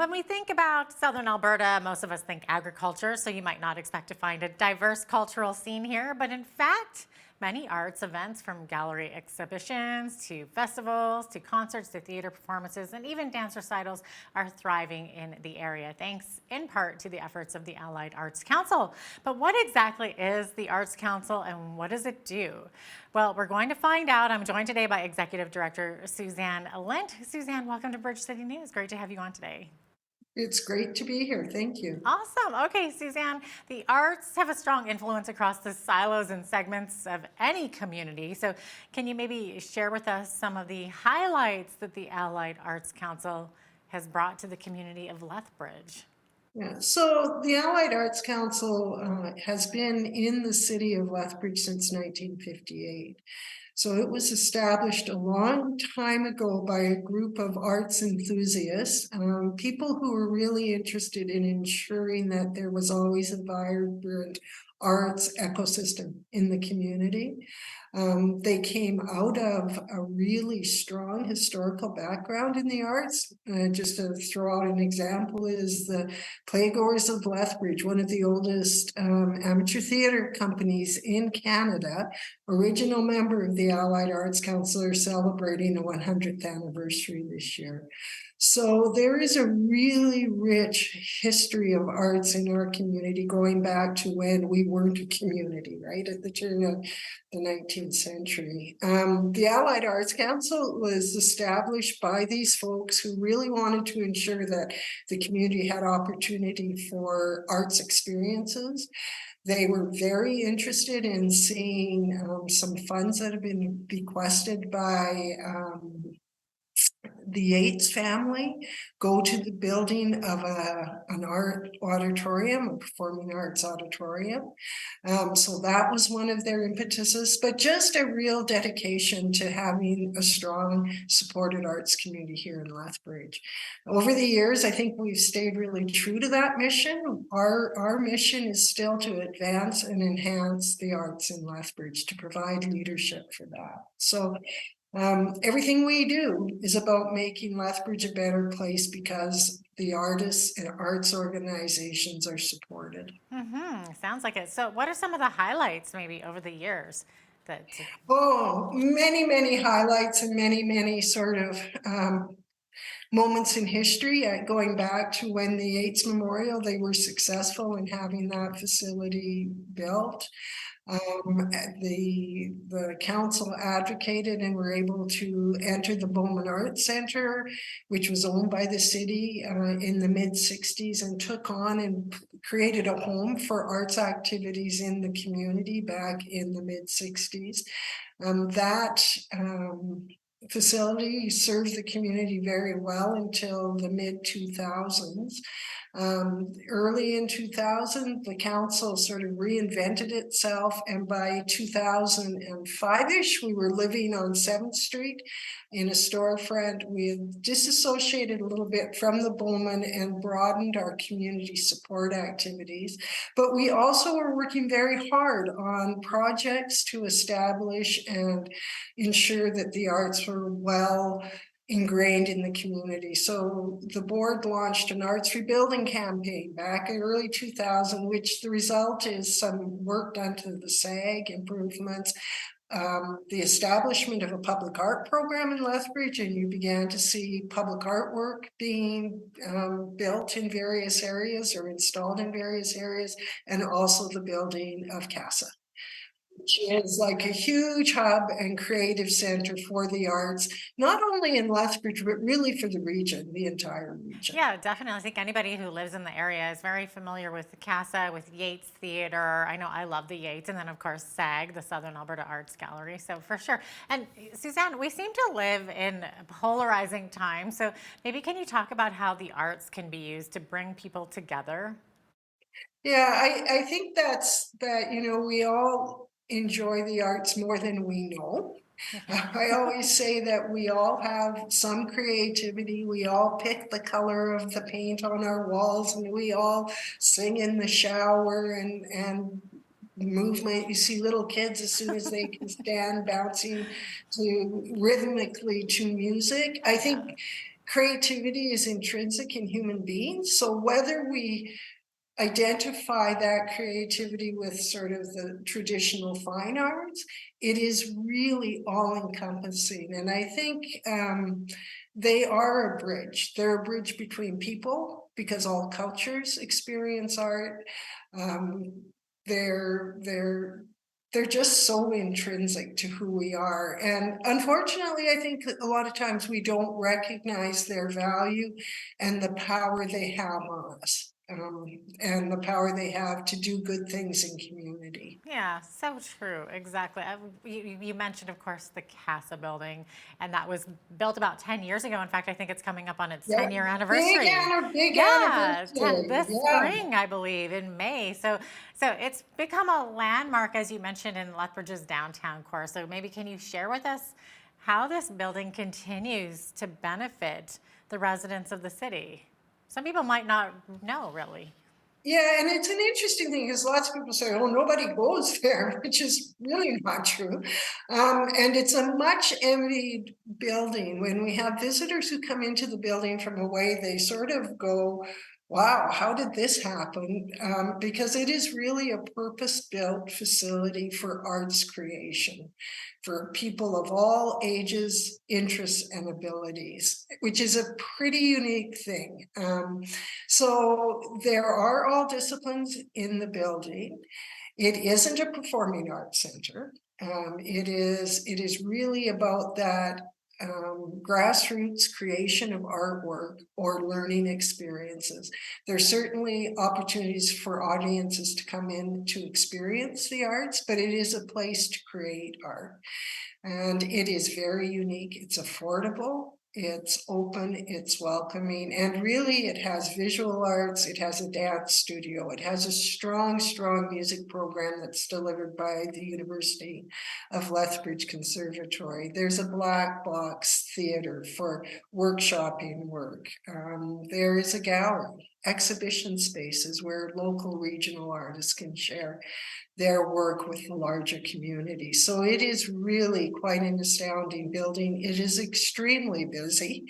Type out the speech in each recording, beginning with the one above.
When we think about southern Alberta, most of us think agriculture, so you might not expect to find a diverse cultural scene here. But in fact, many arts events, from gallery exhibitions to festivals to concerts to theater performances and even dance recitals, are thriving in the area, thanks in part to the efforts of the Allied Arts Council. But what exactly is the Arts Council and what does it do? Well, we're going to find out. I'm joined today by Executive Director Suzanne Lint. Suzanne, welcome to Bridge City News. Great to have you on today. It's great to be here. Thank you. Awesome. Okay, Suzanne, the arts have a strong influence across the silos and segments of any community. So can you maybe share with us some of the highlights that the Allied Arts Council has brought to the community of Lethbridge? Yeah. So the Allied Arts Council has been in the city of Lethbridge since 1958. So it was established a long time ago by a group of arts enthusiasts, people who were really interested in ensuring that there was always a vibrant arts ecosystem in the community. They came out of a really strong historical background in the arts. Just to throw out an example is the Playgoers of Lethbridge, one of the oldest amateur theatre companies in Canada, original member of the Allied Arts Council, are celebrating the 100th anniversary this year. So there is a really rich history of arts in our community going back to when we weren't a community, right, at the turn of the 19th century. The Allied Arts Council was established by these folks who really wanted to ensure that the community had opportunity for arts experiences. They were very interested in seeing some funds that have been bequested by the Yates family go to the building of an art auditorium, a performing arts auditorium. So that was one of their impetuses, but just a real dedication to having a strong supported arts community here in Lethbridge. Over the years, I think we've stayed really true to that mission. Our mission is still to advance and enhance the arts in Lethbridge, to provide leadership for that. So everything we do is about making Lethbridge a better place because the artists and arts organizations are supported. Sounds like it. So what are some of the highlights maybe over the years that Oh, many highlights and many sort of moments in history, going back to when the Yates Memorial, they were successful in having that facility built. The council advocated and were able to enter the Bowman Arts Center, which was owned by the city in the mid-60s, and took on and created a home for arts activities in the community back in the mid-60s. That facility served the community very well until the mid-2000s. Early in 2000, the council sort of reinvented itself, and by 2005-ish, we were living on 7th Street in a storefront. We had disassociated a little bit from the Bowman and broadened our community support activities, but we also were working very hard on projects to establish and ensure that the arts were well ingrained in the community. So the board launched an arts rebuilding campaign back in early 2000, which the result is some work done to the SAG improvements, the establishment of a public art program in Lethbridge, and you began to see public artwork being built in various areas or installed in various areas, and also the building of Casa, which is like a huge hub and creative center for the arts, not only in Lethbridge, but really for the region, the entire region. Yeah, definitely. I think anybody who lives in the area is very familiar with the Casa, with Yates Theatre. I know I love the Yates, and then of course SAG, the Southern Alberta Arts Gallery. So for sure. And Suzanne, we seem to live in polarizing times. So maybe can you talk about how the arts can be used to bring people together? Yeah, I think that, we all enjoy the arts more than we know. I always say that we all have some creativity. We all pick the color of the paint on our walls, and we all sing in the shower and movement. You see little kids as soon as they can stand bouncing to rhythmically to music. I think creativity is intrinsic in human beings. So whether we identify that creativity with sort of the traditional fine arts, it is really all encompassing. And I think they are a bridge. They're a bridge between people because all cultures experience art. They're just so intrinsic to who we are. And unfortunately, I think a lot of times we don't recognize their value and the power they have on us. And the power they have to do good things in community. Yeah, so true. Exactly. You mentioned, of course, the Casa building, and that was built about 10 years ago. In fact, I think it's coming up on its Yeah, 10-year anniversary. big Yeah, 10 anniversary. this Yeah. spring, I believe, in May. So it's become a landmark, as you mentioned, in Lethbridge's downtown core. So maybe can you share with us how this building continues to benefit the residents of the city? Some people might not know, really. Yeah, and it's an interesting thing because lots of people say, oh, nobody goes there, which is really not true. And it's a much envied building. When we have visitors who come into the building from away, they sort of go, wow, how did this happen? Because it is really a purpose-built facility for arts creation, for people of all ages, interests, and abilities, which is a pretty unique thing. So there are all disciplines in the building. It isn't a performing arts center. It is really about that grassroots creation of artwork or learning experiences. There's certainly opportunities for audiences to come in to experience the arts, but it is a place to create art. And it is very unique. It's affordable, it's open, it's welcoming, and really it has visual arts, it has a dance studio, it has a strong music program that's delivered by the University of Lethbridge Conservatory. There's a black box theater for workshopping work. There is a gallery, exhibition spaces where local regional artists can share their work with the larger community. So it is really quite an astounding building. It is extremely busy,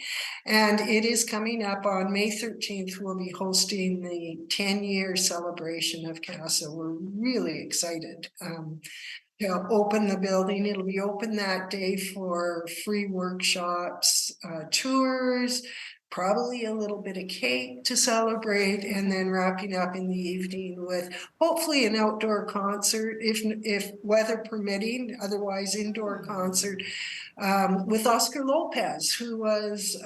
and it is coming up on May 13th. We'll be hosting the 10-year celebration of Casa. We're really excited to open the building. It'll be open that day for free workshops, tours, probably a little bit of cake to celebrate, and then wrapping up in the evening with hopefully an outdoor concert, if weather permitting, otherwise indoor concert with Oscar Lopez, who was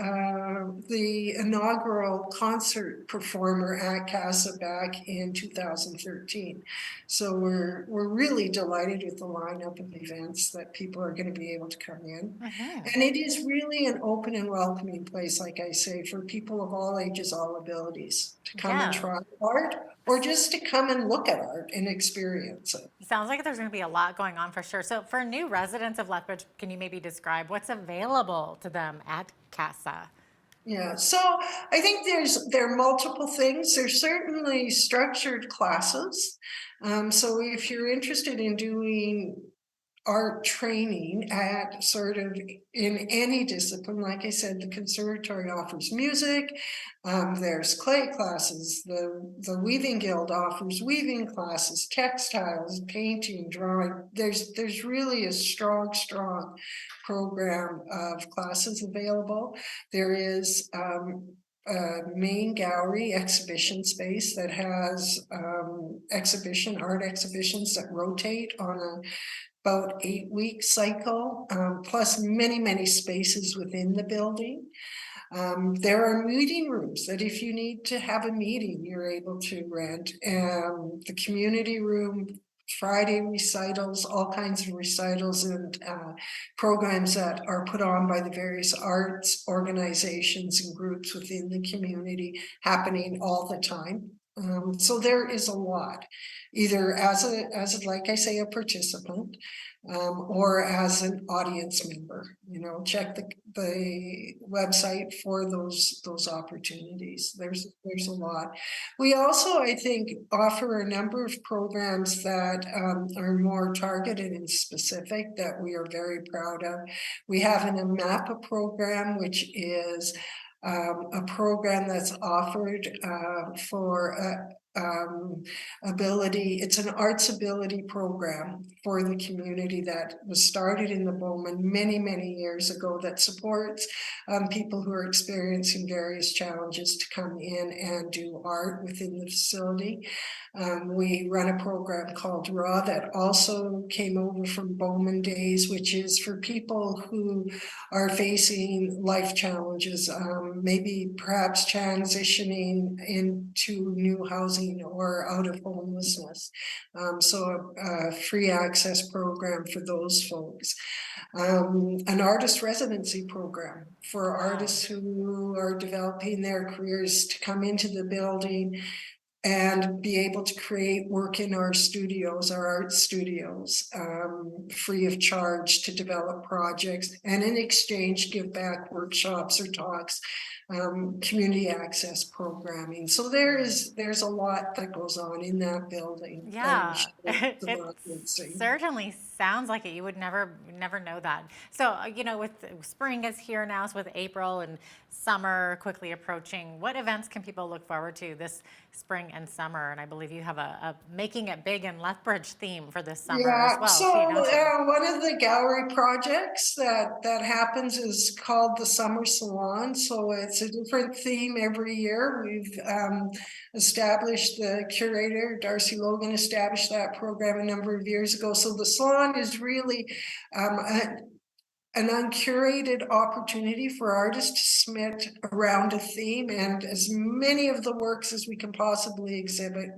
the inaugural concert performer at Casa back in 2013. So we're really delighted with the lineup of events that people are going to be able to come in. And it is really an open and welcoming place, like I say, for people of all ages, all abilities to come and try art, or just to come and look at art and experience it. Sounds like there's going to be a lot going on for sure. So for new residents of Lethbridge, can you maybe describe what's available to them at Casa? Yeah, so I think there are multiple things. There's certainly structured classes. So if you're interested in doing art training at sort of in any discipline, like I said, the conservatory offers music. There's clay classes. The Weaving Guild offers weaving classes, textiles, painting, drawing. There's really a strong program of classes available. There is a main gallery exhibition space that has art exhibitions that rotate on a about 8-week cycle, plus many spaces within the building. There are meeting rooms that if you need to have a meeting, you're able to rent. The community room, Friday recitals, all kinds of recitals and programs that are put on by the various arts organizations and groups within the community happening all the time. So there is a lot, either as like I say, a participant, or as an audience member. Check the website for those opportunities. There's a lot. We also, I think, offer a number of programs that are more targeted and specific that we are very proud of. We have an AMAPA program, which is a program that's offered for ability. It's an arts ability program for the community that was started in the Bowman many years ago that supports people who are experiencing various challenges to come in and do art within the facility. We run a program called RAW that also came over from Bowman days, which is for people who are facing life challenges, maybe perhaps transitioning into new housing or out of homelessness. So a free access program for those folks. An artist residency program for artists who are developing their careers to come into the building and be able to create work in our studios, our art studios, free of charge to develop projects, and in exchange give back workshops or talks, community access programming. So there's a lot that goes on in that building. Yeah, it certainly sounds like it. You would never know that. So, with spring is here now, so with April and summer quickly approaching, what events can people look forward to this spring and summer? And I believe you have a Making It Big in Lethbridge theme for this summer as well. So one of the gallery projects that happens is called the Summer Salon. So it's a different theme every year. We've established, the curator, Darcy Logan, established that program a number of years ago. So the salon is really an uncurated opportunity for artists to submit around a theme, and as many of the works as we can possibly exhibit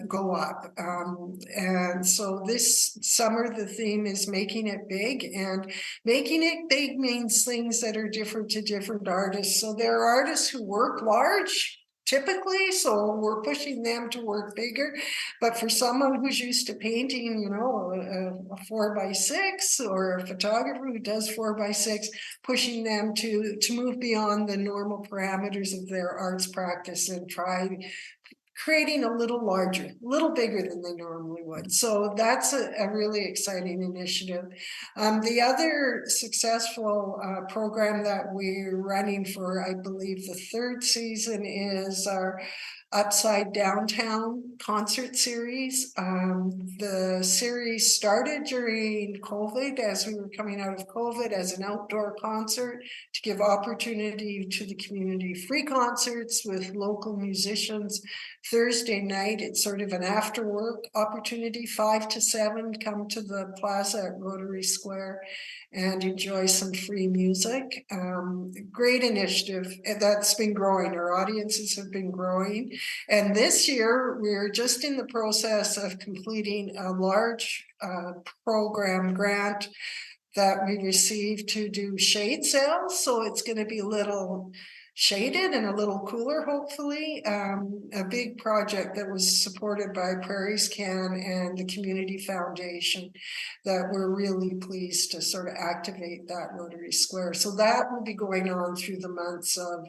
go up. And so this summer, the theme is Making It Big, and making it big means things that are different to different artists. So there are artists who work large, typically, so we're pushing them to work bigger. But for someone who's used to painting, a 4x6, or a photographer who does 4x6, pushing them to move beyond the normal parameters of their arts practice and try creating a little larger, a little bigger than they normally would. So that's a really exciting initiative. The other successful program that we're running for, I believe, the third season is our Upside Downtown concert series. The series started during COVID, as we were coming out of COVID, as an outdoor concert to give opportunity to the community, free concerts with local musicians. Thursday night, it's sort of an after work opportunity, 5 to 7, come to the plaza at Rotary Square and enjoy some free music. Great initiative that's been growing. Our audiences have been growing. And this year, we're just in the process of completing a large program grant that we received to do shade sales. So it's going to be a little shaded and a little cooler, hopefully. A big project that was supported by Prairies Can and the Community Foundation that we're really pleased to sort of activate that Rotary Square. So that will be going on through the months of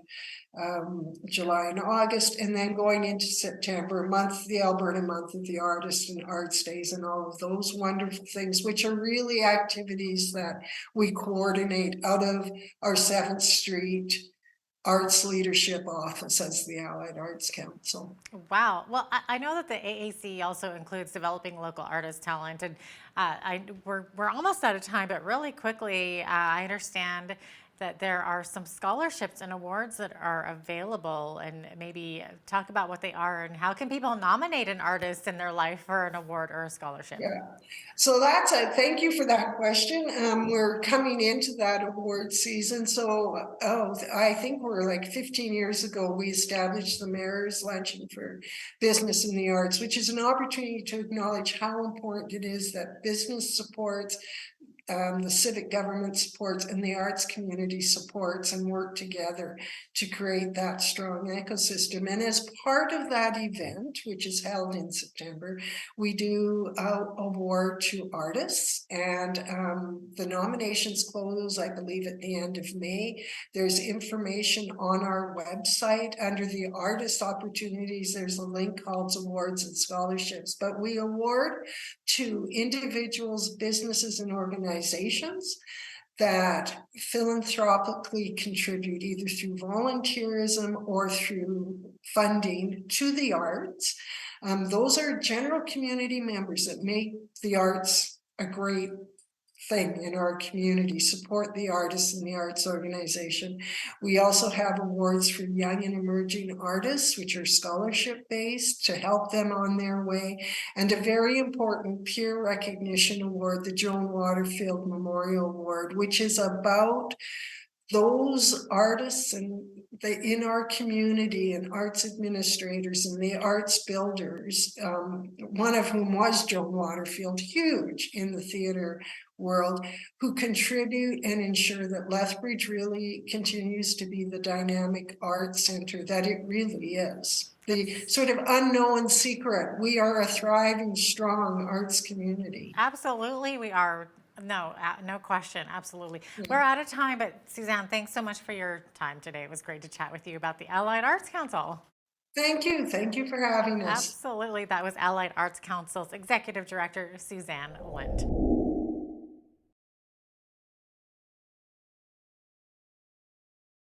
July and August, and then going into September, the Alberta Month of the Artist and Arts Days and all of those wonderful things, which are really activities that we coordinate out of our 7th Street Arts Leadership Office as the Allied Arts Council. Wow. Well, I know that the AAC also includes developing local artist talent, and we're almost out of time, but really quickly, I understand that there are some scholarships and awards that are available, and maybe talk about what they are and how can people nominate an artist in their life for an award or a scholarship? Yeah, so thank you for that question. We're coming into that award season. So I think we're like 15 years ago, we established the Mayor's Luncheon for Business in the Arts, which is an opportunity to acknowledge how important it is that business supports, the civic government supports, and the arts community supports and work together to create that strong ecosystem. And as part of that event, which is held in September, we do award to artists, and the nominations close, I believe, at the end of May. There's information on our website under the artist opportunities. There's a link called Awards and Scholarships, but we award to individuals, businesses, and organizations that philanthropically contribute either through volunteerism or through funding to the arts. Those are general community members that make the arts a great thing in our community, support the artists and the arts organization. We also have awards for young and emerging artists, which are scholarship based to help them on their way, and a very important peer recognition award, the Joan Waterfield Memorial Award, which is about those artists and in our community and arts administrators and the arts builders, one of whom was Joan Waterfield, huge in the theater world, who contribute and ensure that Lethbridge really continues to be the dynamic arts center that it really is. The sort of unknown secret. We are a thriving, strong arts community. Absolutely, we are. No, no question. Absolutely. We're out of time, but Suzanne, thanks so much for your time today. It was great to chat with you about the Allied Arts Council. Thank you. Thank you for having us. Absolutely. That was Allied Arts Council's Executive Director, Suzanne Lint.